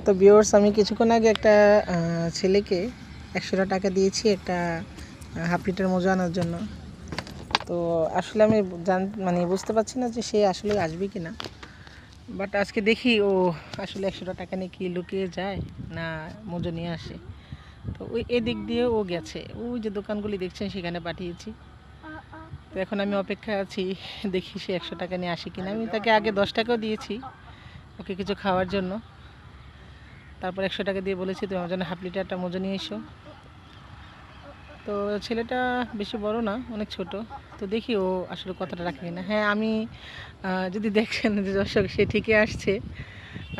তো ভিউয়ার্স, আমি কিছুক্ষণ আগে একটা ছেলেকে 100 টাকা দিয়েছি একটা হাফ লিটার মজা আনার জন্য। তো আসলে আমি মানে বুঝতে পারছি না যে সে আসলে আসবে কি না। বাট আজকে দেখি ও আসলে 100 টাকা নিয়ে কি লুকিয়ে যায় না মজা নিয়ে আসে। তো ওই এদিক দিয়ে ও গেছে, ওই যে দোকানগুলি দেখছেন সেখানে পাঠিয়েছি। তো এখন আমি অপেক্ষায় আছি, দেখি সে 100 টাকা নিয়ে আসে কিনা। আমি তাকে আগে 10 টাকাও দিয়েছি ওকে কিছু খাওয়ার জন্য। তারপর 100 টাকা দিয়ে বলেছি তুমি আমার জন্য হাফ লিটারটা মজা নিয়ে এসো। তো ছেলেটা বেশি বড় না, অনেক ছোট। তো দেখি ও আসলে কথাটা রাখে কিনা। হ্যাঁ, আমি যদি দেখেন যে দর্শক, সে ঠিকই আসছে।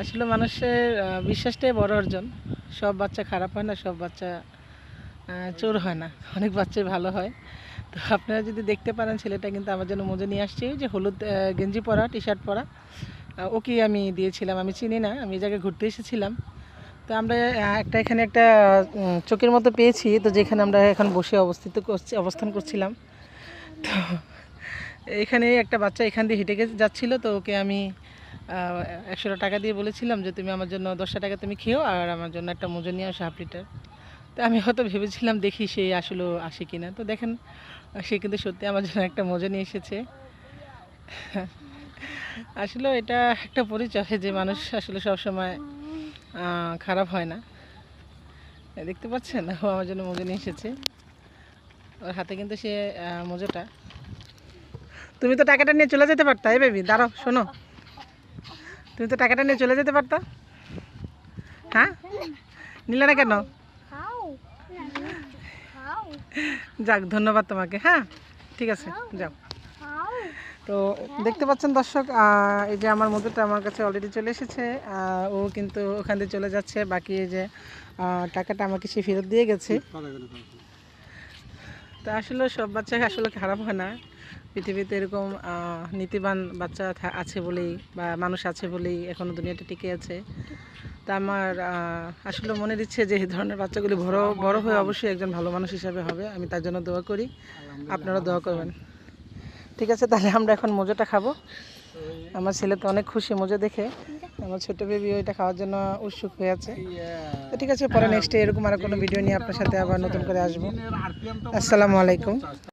আসলে মানুষের বিশ্বাসটাই বড় অর্জন। সব বাচ্চা খারাপ হয় না, সব বাচ্চা চোর হয় না, অনেক বাচ্চাই ভালো হয়। তো আপনারা যদি দেখতে পারেন, ছেলেটা কিন্তু আমার জন্য মজা নিয়ে আসছে। ওই যে হলুদ গেঞ্জি পরা, টি শার্ট পরা, ওকে আমি দিয়েছিলাম। আমি চিনি না, আমি এই জায়গায় ঘুরতে এসেছিলাম। তো আমরা এখানে একটা চোখের মতো পেয়েছি, তো যেখানে আমরা এখন বসে অবস্থান করছিলাম। তো এখানে একটা বাচ্চা এখান দিয়ে হেঁটে যাচ্ছিলো, তো ওকে আমি 100 টাকা দিয়ে বলেছিলাম যে তুমি আমার জন্য 10 টাকা তুমি খেও আর আমার জন্য একটা মোজা নিয়ে আসো হাফ লিটার। তো আমি হয়তো ভেবেছিলাম দেখি সে আসলে আসে কিনা। তো দেখেন, সে কিন্তু সত্যি আমার জন্য একটা মোজা নিয়ে এসেছে। আসলে এটা একটা পরিচয় যে মানুষ আসলে সবসময় খারাপ হয় না। দেখতে পাচ্ছেন, ও আমার জন্য মোজা নিয়ে এসেছে। ওর হাতে কিন্তু সে মোজাটা। তুমি তো টাকাটা নিয়ে চলে যেতে পারতা। এই বেবি দাঁড়াও, শোনো, তুমি তো টাকাটা নিয়ে চলে যেতে পারতা। হ্যাঁ, নিলে না কেন? যাক, ধন্যবাদ তোমাকে। হ্যাঁ, ঠিক আছে, যাও। তো দেখতে পাচ্ছেন দর্শক, এই যে আমার মধুটা আমার কাছে অলরেডি চলে এসেছে। ও কিন্তু ওখান দিয়ে চলে যাচ্ছে। বাকি এই যে টাকাটা আমাকে সে ফেরত দিয়ে গেছে। তো আসলে সব বাচ্চা আসলে খারাপ হয় না। পৃথিবীতে এরকম নীতিবান বাচ্চা আছে বলেই বা মানুষ আছে বলেই এখনও দুনিয়াটা টিকে আছে। তা আমার আসলে মনে দিচ্ছে যে এই ধরনের বাচ্চাগুলি বড় হয়ে অবশ্যই একজন ভালো মানুষ হিসাবে হবে। আমি তার জন্য দোয়া করি, আপনারা দোয়া করবেন। ঠিক আছে, তাহলে আমরা এখন মোজাটা খাবো। আমার ছেলে তো অনেক খুশি মোজা দেখে। আমার ছোট বেবি ওইটা খাওয়ার জন্য উৎসুক হয়ে আছে। তো ঠিক আছে, পরে নেক্সটে এরকম আর কোনো ভিডিও নিয়ে আপনার সাথে আবার নতুন করে আসবো। আসসালামু আলাইকুম।